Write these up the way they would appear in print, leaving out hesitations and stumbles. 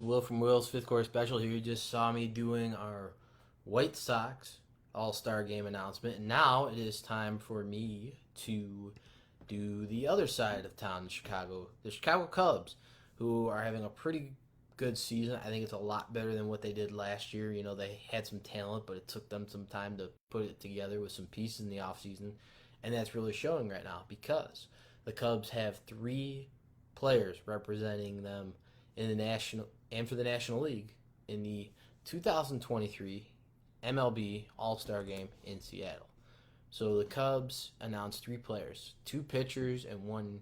Will from Will's Fifth Quarter Special here. You just saw me doing our White Sox All-Star Game announcement, and now it is time for me to do the other side of town, the Chicago Cubs, who are having a pretty good season. I think it's a lot better than what they did last year. You know, they had some talent, but it took them some time to put it together with some pieces in the offseason, and that's really showing right now because the Cubs have three players representing them in the national and for the National League in the 2023 MLB All Star Game in Seattle. So the Cubs announced three players, two pitchers and one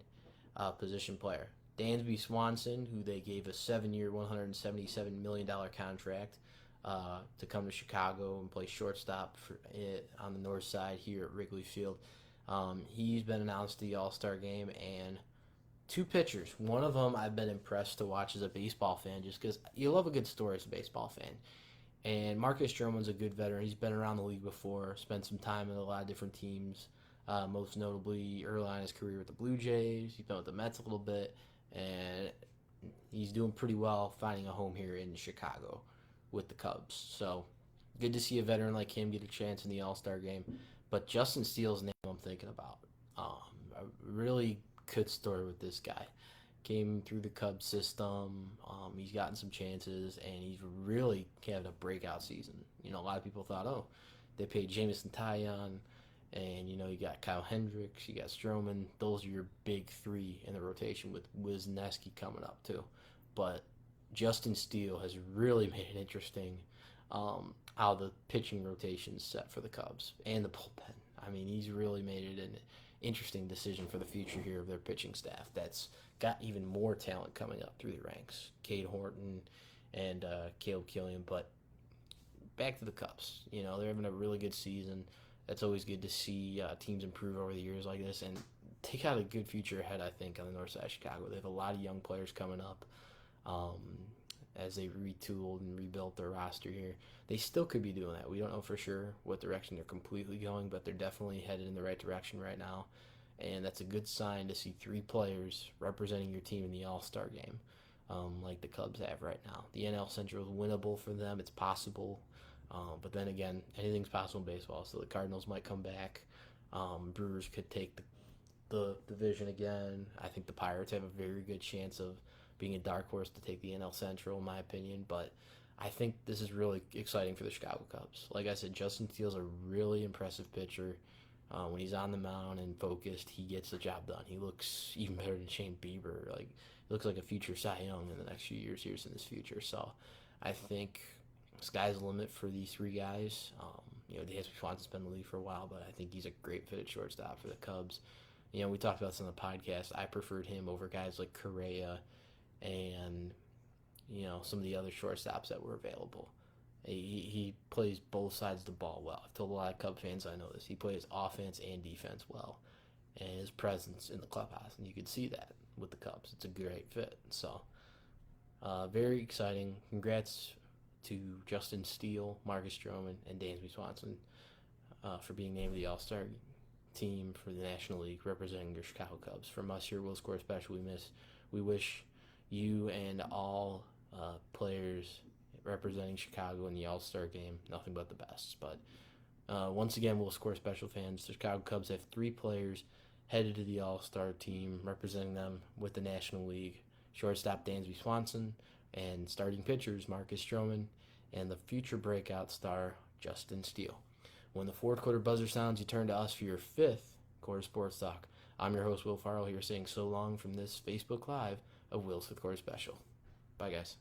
position player. Dansby Swanson, who they gave a 7-year, $177 million contract to come to Chicago and play shortstop for it on the north side here at Wrigley Field. He's been announced to the All Star Game, and two pitchers. One of them I've been impressed to watch as a baseball fan just because you love a good story as a baseball fan. And Marcus Stroman's a good veteran. He's been around the league before, spent some time in a lot of different teams, most notably early on in his career with the Blue Jays. He's been with the Mets a little bit, and he's doing pretty well finding a home here in Chicago with the Cubs. So good to see a veteran like him get a chance in the All-Star game. But Justin Steele's name I'm thinking about. A really good story with this guy. Came through the Cubs system. He's gotten some chances, and he's really had a breakout season. You know, a lot of people thought, oh, they paid Jameson Taillon, and you know, you got Kyle Hendricks, you got Stroman. Those are your big three in the rotation with Wisniewski coming up too. But Justin Steele has really made it interesting how the pitching rotation is set for the Cubs and the bullpen. I mean, he's really made it an interesting decision for the future here of their pitching staff that's got even more talent coming up through the ranks. Cade Horton and Caleb Killian. But back to the Cubs. You know, they're having a really good season. That's always good to see teams improve over the years like this. And they got a good future ahead, I think, on the north side of Chicago. They have a lot of young players coming up as they retooled and rebuilt their roster here. They still could be doing that. We don't know for sure what direction they're completely going, but they're definitely headed in the right direction right now. And that's a good sign to see three players representing your team in the All-Star game, like the Cubs have right now. The NL Central is winnable for them. It's possible. But then again, anything's possible in baseball. So the Cardinals might come back. Brewers could take the division again. I think the Pirates have a very good chance of being a dark horse to take the NL Central, in my opinion. But I think this is really exciting for the Chicago Cubs. Like I said, Justin Steele's a really impressive pitcher. When he's on the mound and focused, he gets the job done. He looks even better than Shane Bieber. Like, he looks like a future Cy Young in the next few years in his future. So I think sky's the limit for these three guys. You know, Dansby Swanson's been in the league for a while, but I think he's a great fit at shortstop for the Cubs. You know, we talked about this on the podcast. I preferred him over guys like Correa and, you know, some of the other shortstops that were available. He plays both sides of the ball well. I've told a lot of Cub fans I know this. He plays offense and defense well. And his presence in the clubhouse, and you can see that with the Cubs. It's a great fit. So, very exciting. Congrats to Justin Steele, Marcus Stroman, and Dansby Swanson for being named the All-Star team for the National League representing your Chicago Cubs. From us here, Will Score Special, we wish you and all players representing Chicago in the All-Star game nothing but the best. But once again, Will Score Special fans, the Chicago Cubs have three players headed to the All-Star team representing them with the National League. Shortstop Dansby Swanson and starting pitchers Marcus Stroman and the future breakout star Justin Steele. When the fourth quarter buzzer sounds, you turn to us for your fifth quarter sports talk. I'm your host, Will Farrell, here saying so long from this Facebook Live of Will's Fifth Quarter Special. Bye, guys.